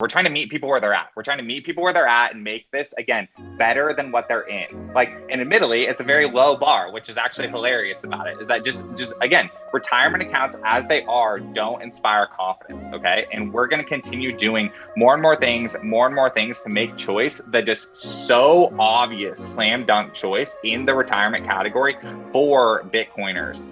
We're trying to meet people where they're at. We're trying to meet people where they're at and make this, again, better than what they're in. Like, and admittedly, it's a very low bar, which is actually hilarious about it, is that just again, retirement accounts as they are don't inspire confidence, okay? And we're going to continue doing more and more things to make choice the just so obvious slam dunk choice in the retirement category for Bitcoiners.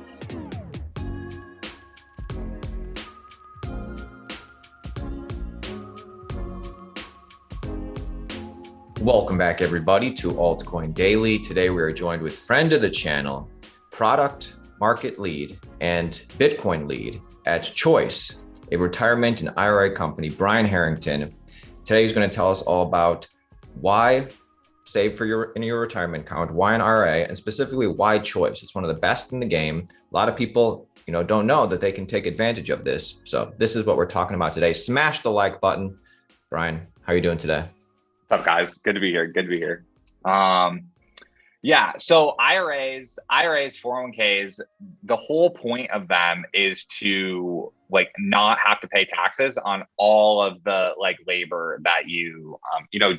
Welcome back, everybody, to Altcoin Daily. Today, we are joined with friend of the channel, product market lead, and Bitcoin lead at Choice, a retirement and IRA company, Brian Harrington. Today, he's going to tell us all about why save in your retirement account, why an IRA, and specifically why Choice. It's one of the best in the game. A lot of people, don't know that they can take advantage of this. So this is what we're talking about today. Smash the like button. Brian, how are you doing today? What's up, guys? Good to be here. Yeah, so IRAs, 401ks, the whole point of them is to not have to pay taxes on all of the labor that you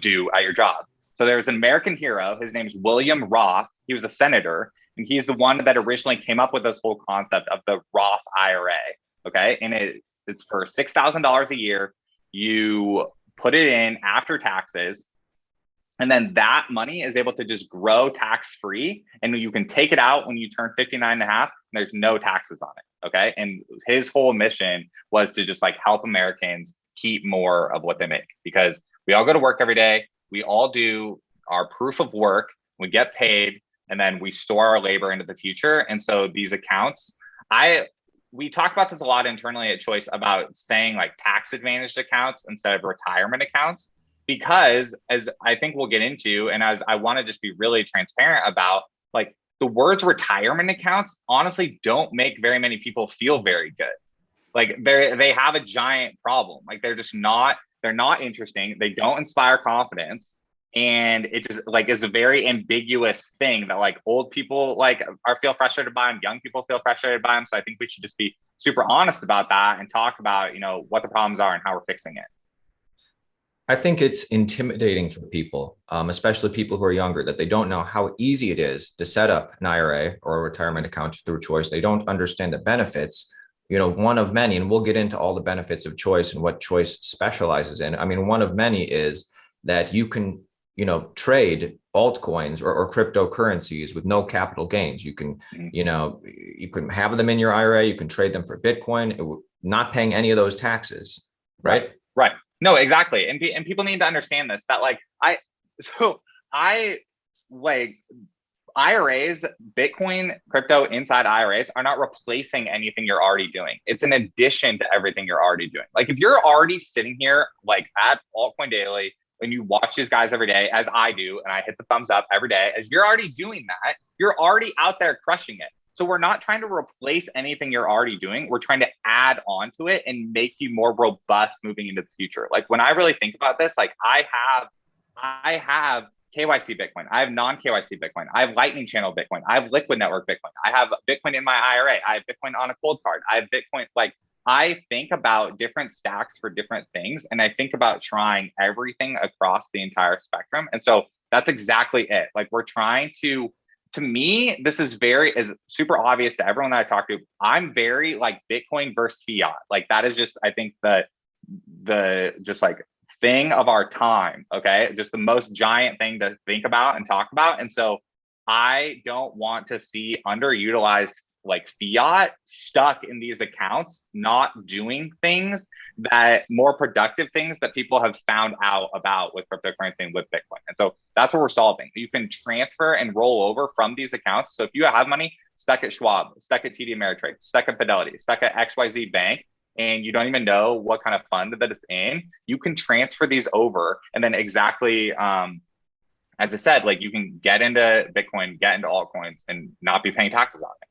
do at your job. So there's an American hero. His name's William Roth. He was a senator, and he's the one that originally came up with this whole concept of the Roth IRA. Okay, and it's for $6,000 a year. You put it in after taxes, and then that money is able to just grow tax-free, and you can take it out when you turn 59 and a half, and there's no taxes on it, okay? And his whole mission was to just help Americans keep more of what they make, because we all go to work every day, we all do our proof of work, we get paid, and then we store our labor into the future. And so these accounts, we talk about this a lot internally at Choice about saying tax advantaged accounts instead of retirement accounts, because as I think we'll get into, and as I want to just be really transparent about, the words retirement accounts honestly don't make very many people feel very good. They have a giant problem. They're not interesting. They don't inspire confidence. And it just is a very ambiguous thing that old people feel frustrated by them, young people feel frustrated by them. So I think we should just be super honest about that and talk about, what the problems are and how we're fixing it. I think it's intimidating for people, especially people who are younger, that they don't know how easy it is to set up an IRA or a retirement account through Choice. They don't understand the benefits, one of many, and we'll get into all the benefits of Choice and what Choice specializes in. I mean, one of many is that you can trade altcoins or cryptocurrencies with no capital gains. You can, you can have them in your IRA, you can trade them for Bitcoin, not paying any of those taxes, right? Right. No, exactly. And people need to understand this, that IRAs, Bitcoin, crypto inside IRAs are not replacing anything you're already doing. It's an addition to everything you're already doing. If you're already sitting here at Altcoin Daily, and you watch these guys every day, as I do, and I hit the thumbs up every day, as you're already doing that, you're already out there crushing it. So we're not trying to replace anything you're already doing. We're trying to add on to it and make you more robust moving into the future. When I really think about this, I have KYC Bitcoin. I have non-KYC Bitcoin. I have Lightning Channel Bitcoin. I have Liquid Network Bitcoin. I have Bitcoin in my IRA. I have Bitcoin on a cold card. I have Bitcoin, I think about different stacks for different things, and I think about trying everything across the entire spectrum. And so that's exactly it. We're trying to me, this is super obvious to everyone that I talk to. I'm very Bitcoin versus fiat. That is just, I think the thing of our time. Okay. Just the most giant thing to think about and talk about. And so I don't want to see underutilized fiat stuck in these accounts, not doing things that more productive things that people have found out about with cryptocurrency and with Bitcoin. And so that's what we're solving. You can transfer and roll over from these accounts. So if you have money stuck at Schwab, stuck at TD Ameritrade, stuck at Fidelity, stuck at XYZ Bank, and you don't even know what kind of fund that it's in, you can transfer these over. And then exactly, as I said, you can get into Bitcoin, get into altcoins, and not be paying taxes on it.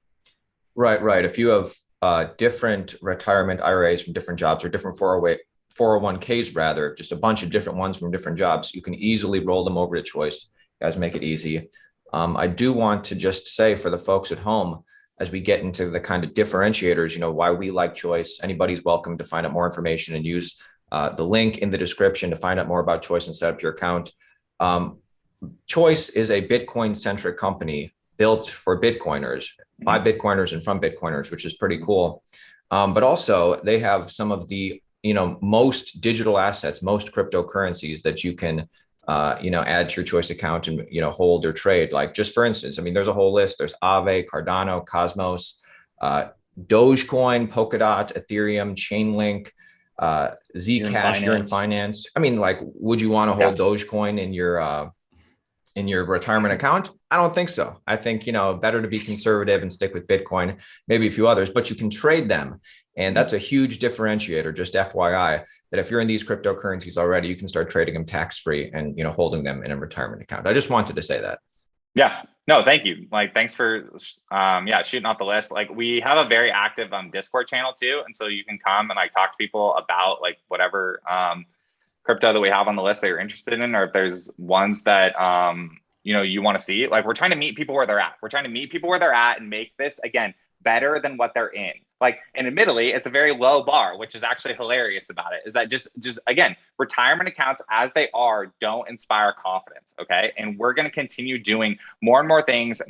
Right. If you have different retirement IRAs from different jobs or different 401ks, rather, just a bunch of different ones from different jobs, you can easily roll them over to Choice. You guys make it easy. I do want to just say for the folks at home, as we get into the kind of differentiators, why we like Choice, anybody's welcome to find out more information and use the link in the description to find out more about Choice and set up your account. Choice is a Bitcoin-centric company built for Bitcoiners, by Bitcoiners and from Bitcoiners, which is pretty cool. But also they have some of the most digital assets, most cryptocurrencies that you can add to your Choice account and hold or trade. Like, just for instance, I mean, there's a whole list. There's Aave, Cardano, Cosmos, Dogecoin, Polkadot, Ethereum, Chainlink, Zcash, Year in Finance. I mean, like, would you want to hold Dogecoin in your retirement account? I don't think so. I think, better to be conservative and stick with Bitcoin, maybe a few others, but you can trade them. And that's a huge differentiator, just FYI, that if you're in these cryptocurrencies already, you can start trading them tax-free and, holding them in a retirement account. I just wanted to say that. Yeah, no, thank you. Like, thanks for, shooting off the list. Like, we have a very active Discord channel too. And so you can come and like talk to people about like whatever, crypto that we have on the list that you're interested in, or if there's ones that, you want to see. Like, we're trying to meet people where they're at. We're trying to meet people where they're at and make this, again, better than what they're in. Like, and admittedly, it's a very low bar, which is actually hilarious about it, is that just again, retirement accounts as they are don't inspire confidence. Okay. And we're going to continue doing more and more things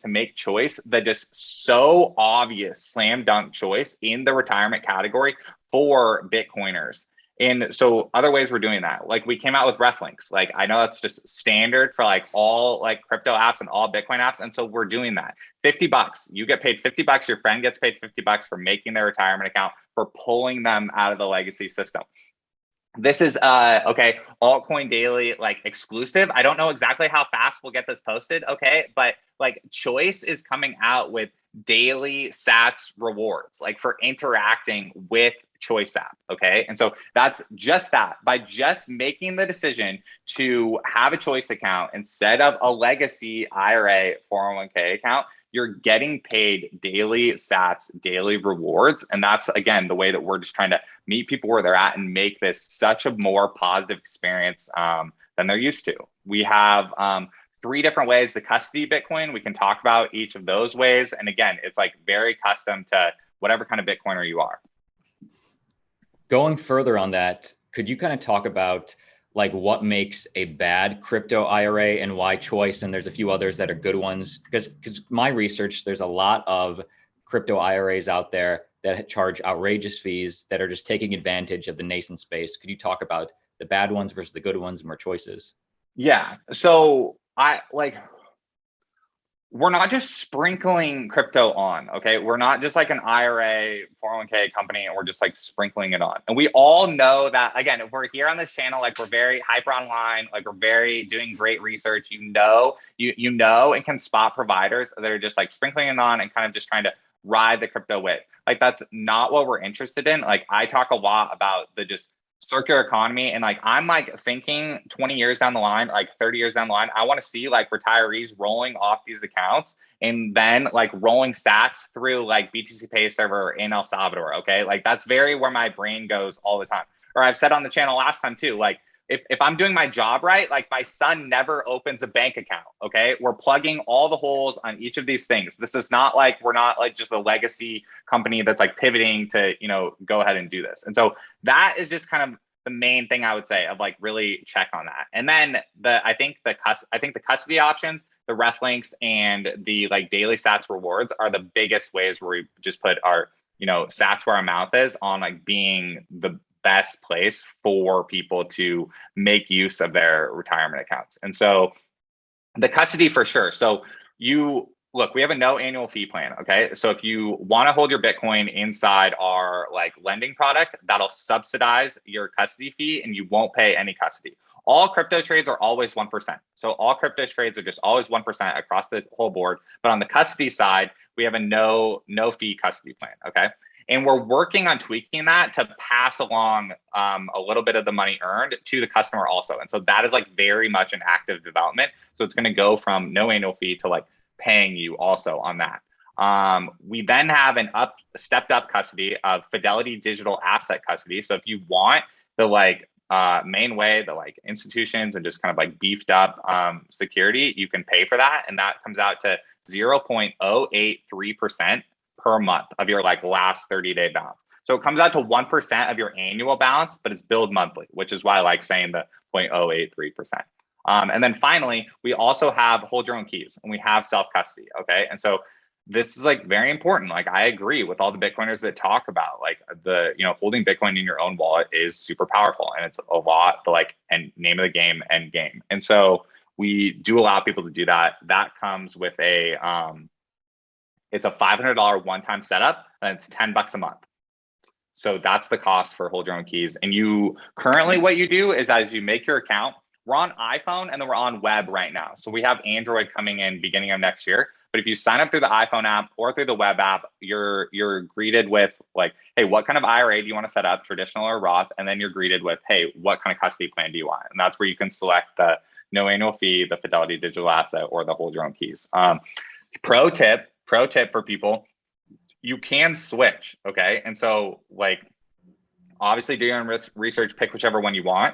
to make Choice the just so obvious slam dunk choice in the retirement category for Bitcoiners. And so other ways we're doing that, like we came out with ref links. Like, I know that's just standard for like all like crypto apps and all Bitcoin apps. And so we're doing that. $50, you get paid $50. Your friend gets paid $50 for making their retirement account, for pulling them out of the legacy system. This is Altcoin Daily, like, exclusive. I don't know exactly how fast we'll get this posted. Okay. But like, Choice is coming out with daily sats rewards, like for interacting with Choice app. Okay. And so that's just that, by just making the decision to have a Choice account instead of a legacy IRA 401k account, you're getting paid daily sats, daily rewards. And that's, again, the way that we're just trying to meet people where they're at and make this such a more positive experience than they're used to. We have 3 different ways to custody Bitcoin. We can talk about each of those ways. And again, it's like very custom to whatever kind of Bitcoiner you are. Going further on that, could you kind of talk about like what makes a bad crypto IRA and why Choice, and there's a few others that are good ones? Because my research, there's a lot of crypto IRAs out there that charge outrageous fees that are just taking advantage of the nascent space. Could you talk about the bad ones versus the good ones and where Choice is? Yeah. So we're not just sprinkling crypto on, okay? We're not just like an IRA 401k company and we're just like sprinkling it on. And we all know that, again, if we're here on this channel, like we're very hyper online, like we're very doing great research, you know, and can spot providers that are just like sprinkling it on and kind of just trying to ride the crypto wave. Like, that's not what we're interested in. Like, I talk a lot about the just circular economy, and like, I'm like thinking 20 years down the line, like 30 years down the line, I want to see like retirees rolling off these accounts and then like rolling sats through like BTC Pay server in El Salvador. Okay. Like, that's very where my brain goes all the time. Or I've said on the channel last time too, like, if I'm doing my job right, like my son never opens a bank account. Okay. We're plugging all the holes on each of these things. This is not like, we're not like just a legacy company that's like pivoting to, go ahead and do this. And so that is just kind of the main thing I would say, of like really check on that. And then I think the custody options, the ref links, and the like daily sats rewards are the biggest ways where we just put our, sats where our mouth is on like being the best place for people to make use of their retirement accounts. And so the custody for sure. So we have a no annual fee plan. Okay. So if you want to hold your Bitcoin inside our like lending product, that'll subsidize your custody fee and you won't pay any custody. All crypto trades are always 1%. So all crypto trades are just always 1% across the whole board. But on the custody side, we have a no fee custody plan. Okay. And we're working on tweaking that to pass along a little bit of the money earned to the customer also. And so that is like very much an active development. So it's going to go from no annual fee to like paying you also on that. We then have stepped up custody of Fidelity Digital Asset Custody. So if you want the like main way, the like institutions and just kind of like beefed up security, you can pay for that. And that comes out to 0.083% per month of your like last 30-day balance. So it comes out to 1% of your annual balance, but it's billed monthly, which is why I like saying the 0.083%. And then finally, we also have hold your own keys and we have self-custody. Okay. And so this is like very important. Like I agree with all the Bitcoiners that talk about like holding Bitcoin in your own wallet is super powerful. And it's a lot the like and name of the game end game. And so we do allow people to do that. That comes with it's a $500 one-time setup and it's $10 a month. So that's the cost for hold your own keys. And you currently what you do is as you make your account, we're on iPhone and then we're on web right now. So we have Android coming in beginning of next year. But if you sign up through the iPhone app or through the web app, you're greeted with like, hey, what kind of IRA do you want to set up, traditional or Roth? And then you're greeted with, hey, what kind of custody plan do you want? And that's where you can select the no annual fee, the Fidelity digital asset, or the hold your own keys. Pro tip for people, you can switch, okay? And so like, obviously do your own research, pick whichever one you want.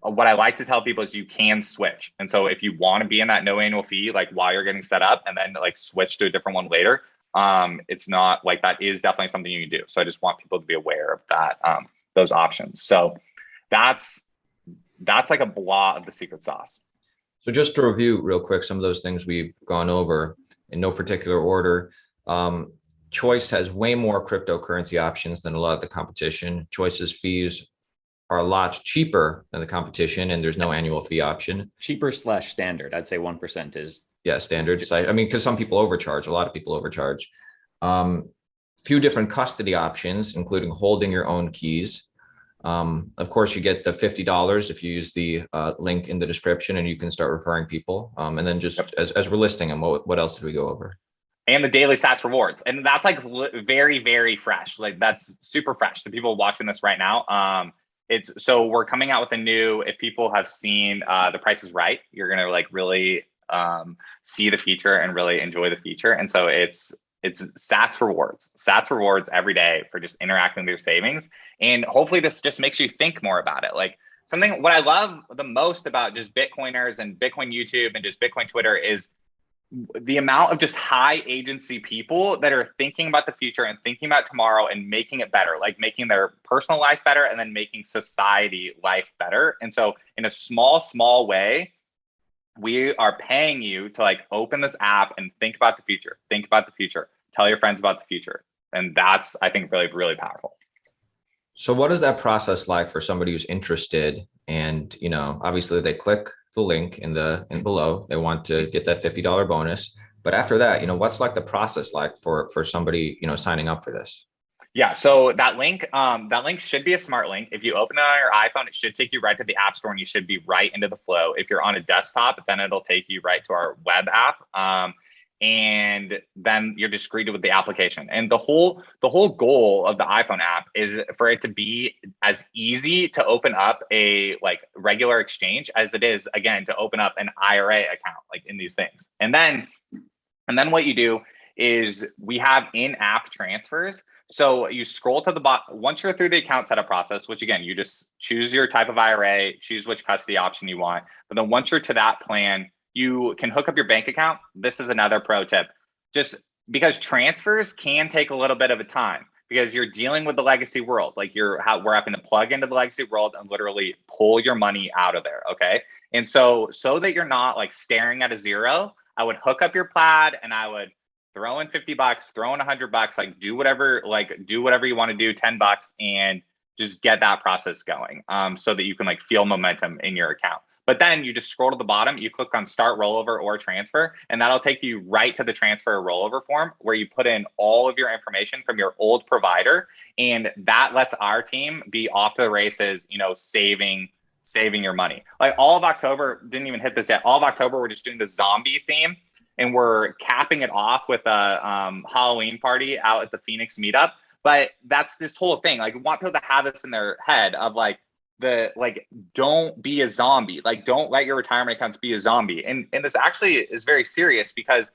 What I like to tell people is you can switch. And so if you want to be in that no annual fee, like while you're getting set up and then like switch to a different one later, it's not like that is definitely something you can do. So I just want people to be aware of that, those options. So that's like a blah of the secret sauce. So just to review real quick, some of those things we've gone over in no particular order. Choice has way more cryptocurrency options than a lot of the competition. Choice's fees are a lot cheaper than the competition, and there's no annual fee option. Cheaper / standard. I'd say 1% is. Yeah, standard. I mean, because some people overcharge, a lot of people overcharge. Few different custody options, including holding your own keys. Of course, you get the $50 if you use the link in the description, and you can start referring people. And then just as we're listing them, what else did we go over? And the daily sats rewards. And that's like very, very fresh. Like that's super fresh to people watching this right now. So we're coming out with a new, if people have seen The Price is Right, you're going to like really see the feature and really enjoy the feature. And so it's sats rewards every day for just interacting with your savings. And hopefully this just makes you think more about it. Like what I love the most about just Bitcoiners and Bitcoin YouTube and just Bitcoin Twitter is the amount of just high agency people that are thinking about the future and thinking about tomorrow and making it better, like making their personal life better and then making society life better. And so in a small way, we are paying you to like open this app and think about the future, tell your friends about the future. And that's, I think, really, really powerful. So what is that process like for somebody who's interested? And, obviously they click the link in below, they want to get that $50 bonus. But after that, what's like the process like for somebody, signing up for this? Yeah, so that link should be a smart link. If you open it on your iPhone, it should take you right to the App Store and you should be right into the flow. If you're on a desktop, then it'll take you right to our web app. And then you're just greeted with the application. And the whole goal of the iPhone app is for it to be as easy to open up a like regular exchange as it is, again, to open up an IRA account, like in these things. And then what you do is we have in-app transfers. So you scroll to the bottom, once you're through the account setup process, which again, you just choose your type of IRA, choose which custody option you want. But then once you're to that plan, you can hook up your bank account. This is another pro tip, just because transfers can take a little bit of a time because you're dealing with the legacy world. Like we're having to plug into the legacy world and literally pull your money out of there. Okay. And so that you're not like staring at a zero, I would hook up your plaid and I would throw in $50, throw in $100, like do whatever you want to do, $10 and just get that process going. So that you can like feel momentum in your account. But then you just scroll to the bottom, you click on start rollover or transfer, and that'll take you right to the transfer or rollover form where you put in all of your information from your old provider. And that lets our team be off to the races, saving your money. Like all of October, didn't even hit this yet. All of October, we're just doing the zombie theme and we're capping it off with a Halloween party out at the Phoenix Meetup. But that's this whole thing. Like we want people to have this in their head of like, don't be a zombie. Like don't let your retirement accounts be a zombie. And this actually is very serious because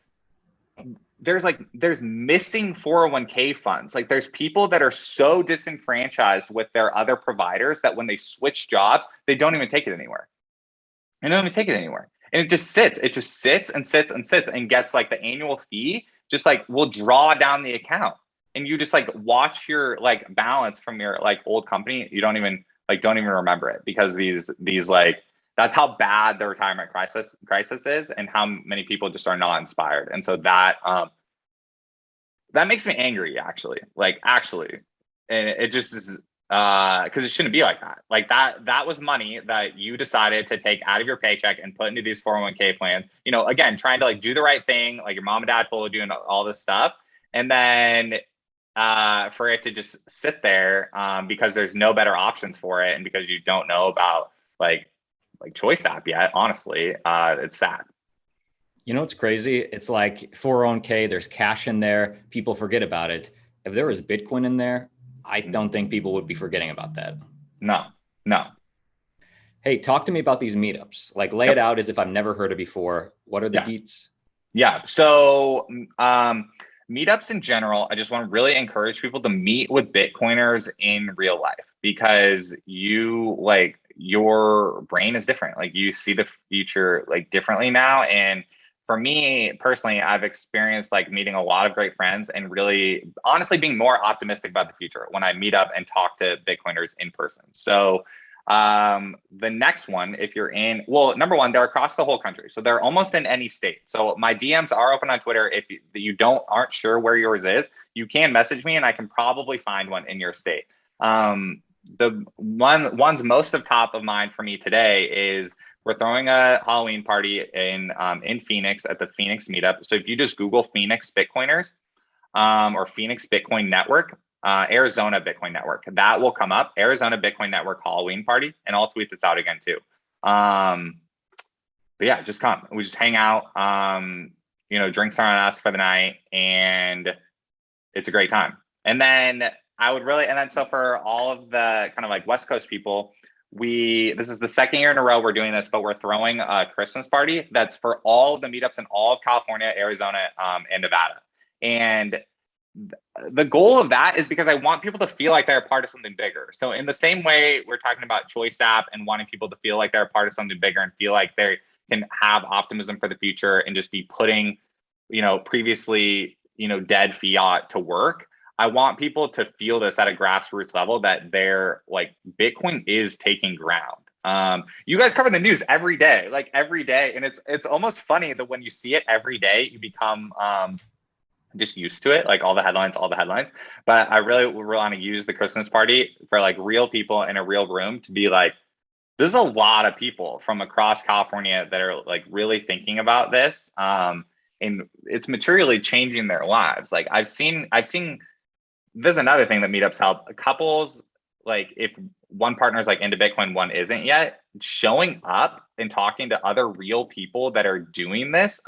there's missing 401k funds. Like there's people that are so disenfranchised with their other providers that when they switch jobs, they don't even take it anywhere. And it just sits and sits and gets like the annual fee, just like will draw down the account. and you just like watch your like balance from your like old company, you don't even remember it, because these like, that's how bad the retirement crisis is, and how many people just are not inspired. And so that makes me angry, actually. And it just is, because it shouldn't be like that. Like that was money that you decided to take out of your paycheck and put into these 401k plans. You know, again, trying to like do the right thing, like your mom and dad told you, and all this stuff, and then for it to just sit there, because there's no better options for it, and because you don't know about like Choice app yet. Honestly, it's sad. You know what's crazy? It's like 401k, there's cash in there. People forget about it. If there was Bitcoin in there, I don't think people would be forgetting about that. No. Hey, talk to me about these meetups. Like, lay it out as if I've never heard it before. What are the deets? Yeah. So meetups in general, I just want to really encourage people to meet with Bitcoiners in real life, because your brain is different. Like, you see the future like differently now. And for me personally, I've experienced like meeting a lot of great friends, and really honestly being more optimistic about the future when I meet up and talk to Bitcoiners in person. So the next one, if you're in, well, number one, they're across the whole country, so they're almost in any state. So my DMs are open on Twitter. If you aren't sure where yours is, you can message me, and I can probably find one in your state. The one's most of top of mind for me today is we're throwing a Halloween party in Phoenix at the Phoenix Meetup. So if you just Google Phoenix Bitcoiners, or Phoenix Bitcoin Network, Arizona Bitcoin Network, that will come up. Arizona Bitcoin Network Halloween party, and I'll tweet this out again too. But yeah, just come. We just hang out. Drinks are on us for the night, and it's a great time. And then so for all of the kind of like West Coast people, this is the second year in a row we're doing this, but we're throwing a Christmas party that's for all of the meetups in all of California, Arizona, and Nevada. And the goal of that is because I want people to feel like they're a part of something bigger. So in the same way we're talking about Choice app and wanting people to feel like they're a part of something bigger and feel like they can have optimism for the future and just be putting, previously, dead fiat to work. I want people to feel this at a grassroots level, that they're like, Bitcoin is taking ground. You guys cover the news every day, and it's almost funny that when you see it every day, you become just used to it, like all the headlines. But I really want to use the Christmas party for like real people in a real room to be like, there's a lot of people from across California that are like really thinking about this, and it's materially changing their lives. Like I've seen. There's another thing that meetups help couples, like if one partner is like into Bitcoin, one isn't yet, showing up and talking to other real people that are doing this.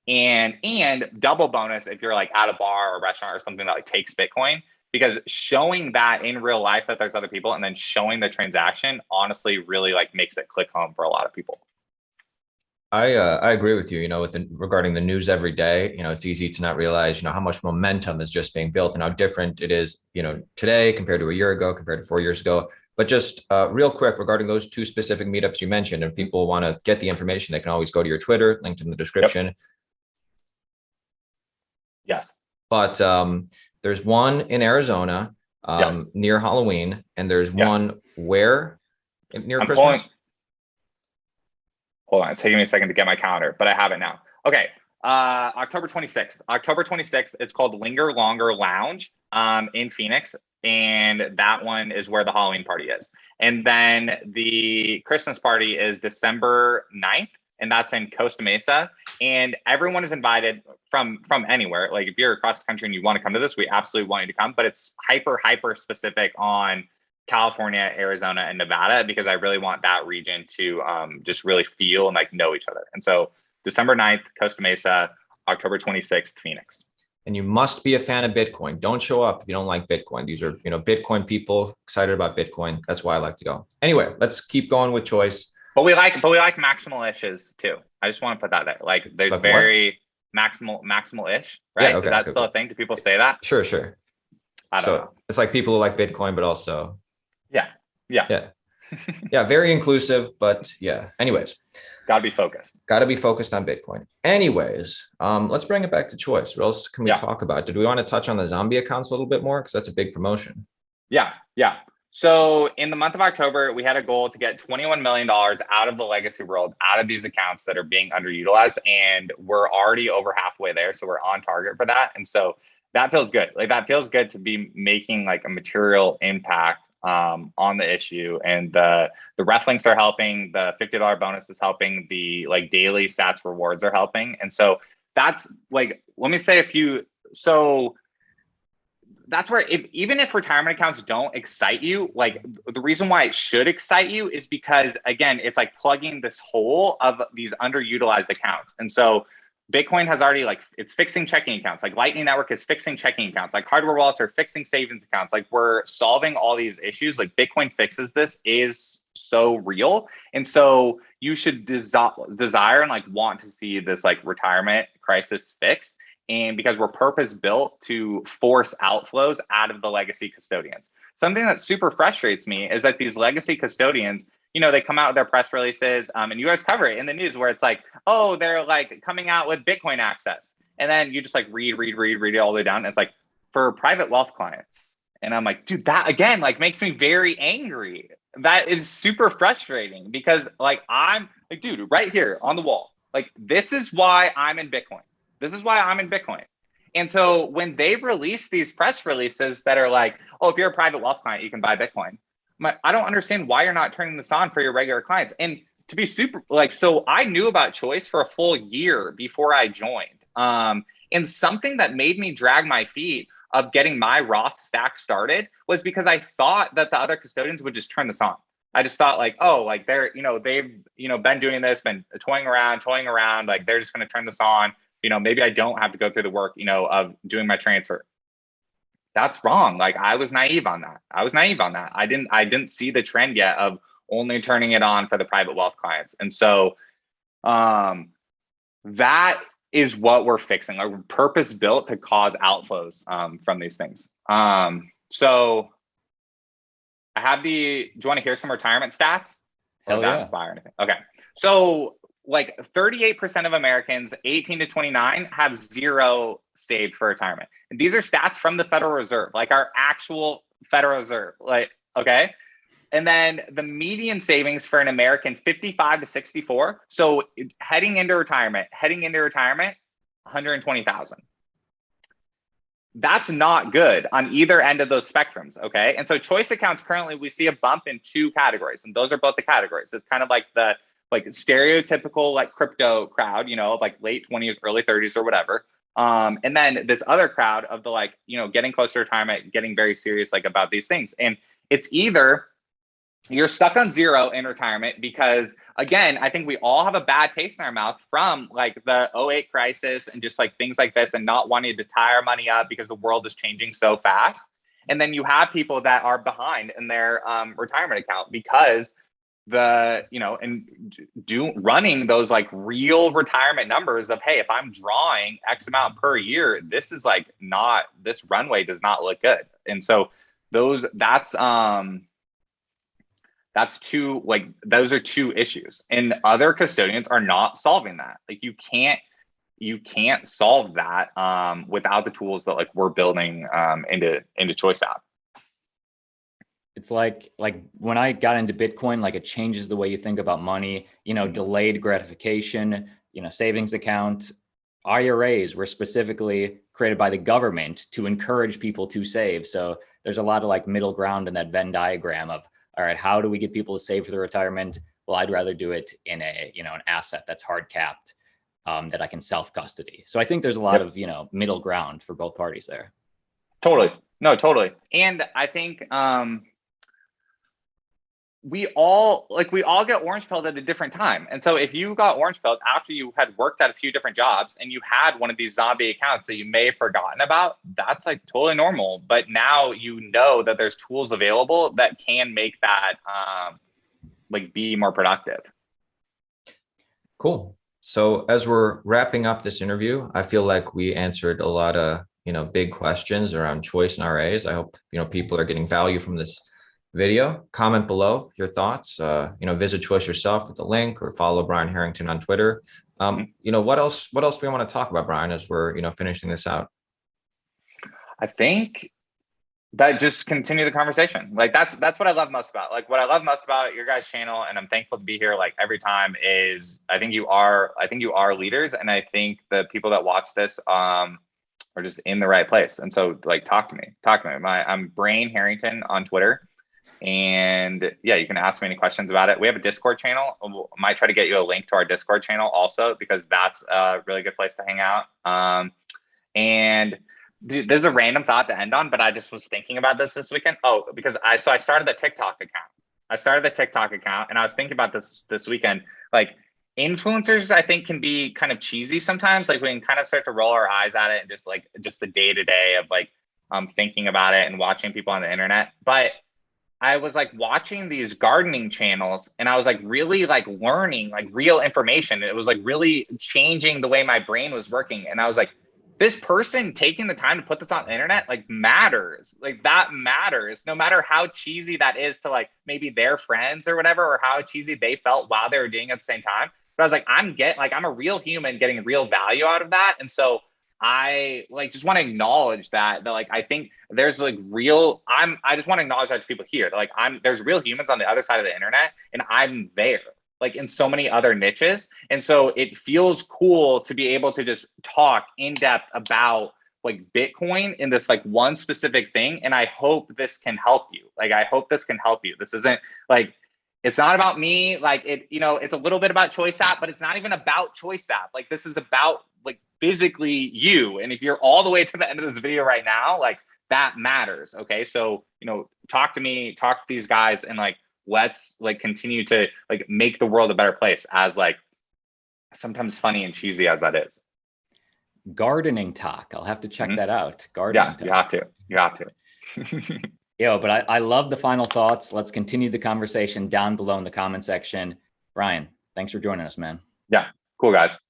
And double bonus if you're like at a bar or restaurant or something that like takes Bitcoin, because showing that in real life that there's other people and then showing the transaction honestly really like makes it click home for a lot of people. I agree with you, regarding the news every day. It's easy to not realize, how much momentum is just being built and how different it is, today compared to a year ago, compared to 4 years ago. But just real quick regarding those two specific meetups you mentioned, if people want to get the information, they can always go to your Twitter, linked in the description. Yep. Yes. But there's one in Arizona near Halloween, and there's one where near Christmas. Hold on, it's taking me a second to get my calendar, but I have it now. Okay, October 26th. October 26th, it's called Linger Longer Lounge in Phoenix, and that one is where the Halloween party is. And then the Christmas party is December 9th, and that's in Costa Mesa. And everyone is invited from anywhere. Like if you're across the country and you want to come to this, we absolutely want you to come, but it's hyper specific on California, Arizona, and Nevada, because I really want that region to just really feel and like know each other. And so December 9th, Costa Mesa, October 26th, Phoenix. And you must be a fan of Bitcoin. Don't show up if you don't like Bitcoin. These are, Bitcoin people excited about Bitcoin. That's why I like to go. Anyway, let's keep going with Choice. But we like maximal-ishes too. I just want to put that there. Like there's like very maximal-ish, right? Yeah, okay, is that still a thing? Do people say that? Sure. I don't know. It's like people who like Bitcoin, but also. Yeah. Yeah, very inclusive, but yeah. Anyways, Gotta be focused. got to be focused on Bitcoin. Anyways, let's bring it back to choice. What else can we talk about? Did we want to touch on the zombie accounts a little bit more? Because that's a big promotion. Yeah. So in the month of October, we had a goal to get $21 million out of the legacy world, out of these accounts that are being underutilized. And we're already over halfway there. So we're on target for that. And so that feels good. Like that feels good to be making like a material impact on the issue. And the ref links are helping, the $50 bonus is helping, the like daily stats rewards are helping. And so that's like, let me say a few. So that's where even if retirement accounts don't excite you, like the reason why it should excite you is because again, it's like plugging this hole of these underutilized accounts. And so Bitcoin has already like, it's fixing checking accounts. Like Lightning Network is fixing checking accounts. Like hardware wallets are fixing savings accounts. Like we're solving all these issues. Like Bitcoin fixes this is so real. And so you should desire and like want to see this like retirement crisis fixed. And because we're purpose built to force outflows out of the legacy custodians. Something that super frustrates me is that these legacy custodians, you know, they come out with their press releases and you guys cover it in the news where it's like, oh, they're like coming out with Bitcoin access. And then you just like read it all the way down. And it's like for private wealth clients. And I'm like, dude, that again, like makes me very angry. That is super frustrating because like, I'm like, dude, right here on the wall, like, this is why I'm in Bitcoin. This is why I'm in Bitcoin. And so when they release these press releases that are like, oh, if you're a private wealth client, you can buy Bitcoin. I don't understand why you're not turning this on for your regular clients. And to be super like, so I knew about Choice for a full year before I joined. And something that made me drag my feet of getting my Roth stack started was because I thought that the other custodians would just turn this on. I just thought like, oh, like they're, you know, they've, you know, been doing this, been toying around, like they're just going to turn this on. You know, maybe I don't have to go through the work, you know, of doing my transfer. That's wrong. Like I was naive on that. I didn't see the trend yet of only turning it on for the private wealth clients. And so that is what we're fixing. Like we're purpose built to cause outflows from these things. So I have do you want to hear some retirement stats? Hell yeah. Inspire anything? Okay. So like 38% of Americans 18 to 29 have zero saved for retirement. And these are stats from the Federal Reserve, like our actual Federal Reserve, like, okay. And then the median savings for an American 55 to 64. So heading into retirement, 120,000. That's not good on either end of those spectrums, okay? And so choice accounts currently, we see a bump in two categories, and those are both the categories. It's kind of like the stereotypical like crypto crowd, you know, like late 20s, early 30s or whatever. And then this other crowd of the like, you know, getting close to retirement, getting very serious like about these things. And it's either you're stuck on zero in retirement because again, I think we all have a bad taste in our mouth from like the '08 crisis and just like things like this and not wanting to tie our money up because the world is changing so fast. And then you have people that are behind in their retirement account because running those like real retirement numbers of, hey, if I'm drawing X amount per year, this is like this runway does not look good. And so those are two issues, and other custodians are not solving that. Like you can't solve that without the tools that like we're building into Choice app. It's like when I got into Bitcoin, like it changes the way you think about money, you know, delayed gratification, you know, savings account, IRAs were specifically created by the government to encourage people to save. So there's a lot of like middle ground in that Venn diagram of, all right, how do we get people to save for their retirement? Well, I'd rather do it in an asset that's hard capped that I can self custody. So I think there's a lot of, you know, middle ground for both parties there. Totally. No, totally. And I think, we all get orange pilled at a different time. And so if you got orange pilled after you had worked at a few different jobs and you had one of these zombie accounts that you may have forgotten about, that's like totally normal. But now you know that there's tools available that can make that like be more productive. Cool. So as we're wrapping up this interview, I feel like we answered a lot of, you know, big questions around choice and RAs. I hope, you know, people are getting value from this video. Comment below your thoughts. Visit Choice yourself with the link, or follow Brian Harrington on Twitter. What else do we want to talk about, Brian, as we're, finishing this out? I think that just continue the conversation. Like that's what I love most about, like what I love most about your guys' channel. And I'm thankful to be here like every time is I think you are leaders. And I think the people that watch this, are just in the right place. And so like, talk to me. I'm Brain Harrington on Twitter. And yeah, you can ask me any questions about it. We have a Discord channel. I might try to get you a link to our Discord channel also, because that's a really good place to hang out. And dude, this is a random thought to end on, but I just was thinking about this weekend. Oh, because I started the TikTok account. And I was thinking about this weekend. Like influencers, I think, can be kind of cheesy sometimes. Like we can kind of start to roll our eyes at it and just the day to day of like thinking about it and watching people on the internet. But I was like watching these gardening channels, and I was like really like learning like real information. It was like really changing the way my brain was working. And I was like, this person taking the time to put this on the internet like matters. Like that matters, no matter how cheesy that is to like maybe their friends or whatever, or how cheesy they felt while they were doing it at the same time. But I was like, I'm a real human getting real value out of that. And so I like just want to acknowledge that like I think there's like I just want to acknowledge that to people here. Like there's real humans on the other side of the internet, and I'm there like in so many other niches. And so it feels cool to be able to just talk in depth about like Bitcoin in this like one specific thing. And I hope this can help you. This isn't like, it's not about me. Like it's a little bit about Choice App, but it's not even about Choice App. Like this is about like physically you. And if you're all the way to the end of this video right now, like that matters. Okay. So, talk to me, talk to these guys, and like, let's like continue to like make the world a better place, as like sometimes funny and cheesy as that is. Gardening talk. I'll have to check that out. Gardening talk. You have to. But I love the final thoughts. Let's continue the conversation down below in the comment section. Brian, thanks for joining us, man. Yeah, cool guys.